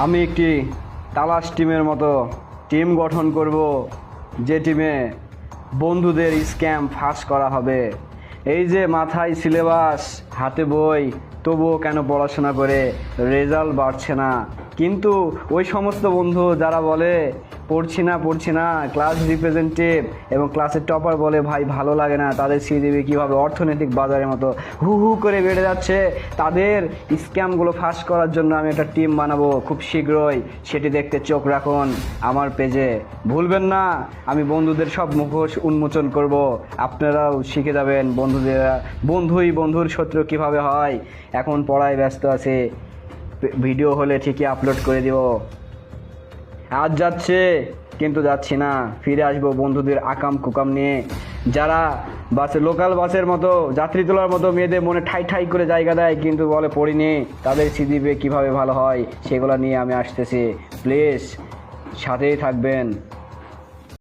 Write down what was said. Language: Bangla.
আমি একটি তালাশ টিমের মতো টিম গঠন করব, যে টিমে বন্ধুদের স্ক্যাম ফাঁস করা হবে। এই যে মাথায় সিলেবাস, হাতে বই, তবুও কেন পড়াশোনা করে রেজাল্ট বাড়ছে না? কিন্তু ওই সমস্ত বন্ধু যারা বলে পড়ছি না, ক্লাস রিপ্রেজেন্টেটিভ এবং ক্লাসের টপার বলে ভাই ভালো লাগে না, তাদের সিজিবি কীভাবে অর্থনৈতিক বাজারের মতো হু হু করে বেড়ে যাচ্ছে, তাদের স্ক্যামগুলো ফাঁস করার জন্য আমি একটা টিম বানাবো খুব শীঘ্রই। সেটি দেখতে চোখ রাখুন আমার পেজে। ভুলবেন না, আমি বন্ধুদের সব মুখোশ উন্মোচন করব, আপনারাও শিখে যাবেন বন্ধুর শত্রু কিভাবে হয়। এখন পড়ায় ব্যস্ত আছে, ভিডিও হলে ঠিকই আপলোড করে দিব। আজ যাচ্ছে কিন্তু যাচ্ছি না, ফিরে আসবো বন্ধুদের আকাম কুকাম নিয়ে। যারা লোকাল বাসের মতো, যাত্রী তোলার মতো মেয়েদের মনে ঠাই ঠাই করে জায়গা দেয় কিন্তু বলে পড়িনি, তাদের সিজিপি কিভাবে ভালো হয় সেগুলো নিয়ে আমি আসতেছি। প্লিজ সাথেই থাকবেন।